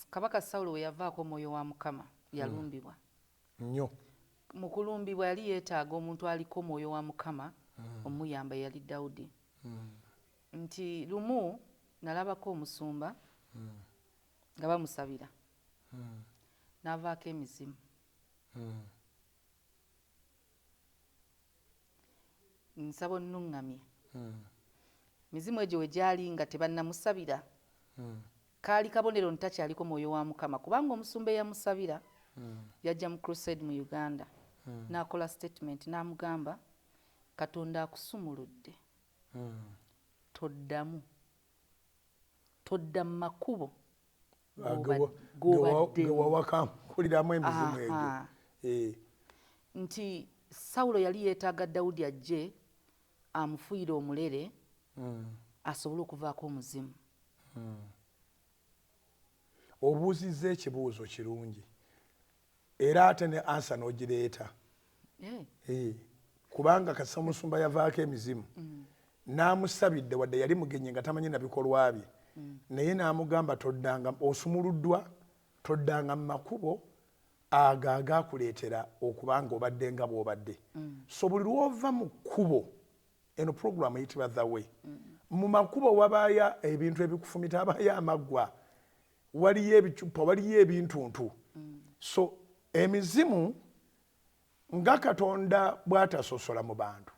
Kabaka Sawulo we yavaako omwoyo wa Mukama yalumbibwa nnyo. Mu kulumbibwa yali yeetaaga omuntu aliko omwoyo wa Mukama omuyamba yali Dawudi. Nti lumu nalabako omusumba nga bamusabira n'avaako emizimu. Nsaba onnuŋŋamye. Mizimu egyo we gyali nga tebannamusabira kaali kabonero ntakyaliko mwoyo wa Mukama kubanga omusumba eyamusabira yajja mu crusade mu Uganda n'akola statement n'amugamba Katonda akusumuludde todda mu makubo g'owakampuliramu emizimu egyo. Nti Sawulo yali yeetaaga Dawudi ajje amufuuyire omulere asobole okuvaako omuzimu. Obuuzizza ekibuuzo kirungi era ate ne ansa n'ogireeta. Kubanga kasa omusumba yavaako emizimu n'amusabidde wadde yali mugenyi nga tamanyi na bikolwa bye naye n'amugamba toddanga osumuluddwa toddanga mu makubo ago agaakuleetera okuba nga obadde nga bw'obadde. So buli lw'ova mu kkubo eno puroguramu eyitibwa The Way. Mu makubo wabaayo ebintu ebikufumita, abaayo amaggwa, waliyo ebicupa, waliyo ebintuntu. So emizimu nga Katonda bw'atasosola mu bantu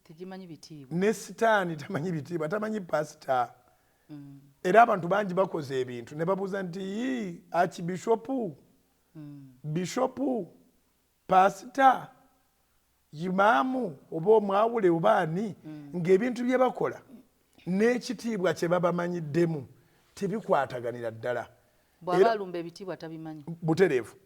tegimanyi bitiibwa, ne sitaani tamanyi bitiibwa, tamanyi pasita. Era abantu bangi bakoze ebintu ne babuuza nti akibishopu, bishopu, pasita, imaamu oba omwawule oba ani, ng'ebintu bye bakola n'ekitiibwa kye babamanyiddemu tebikwataganira ddala. bw'aba alumba ebitiibwa tabimanyi. Butereevu.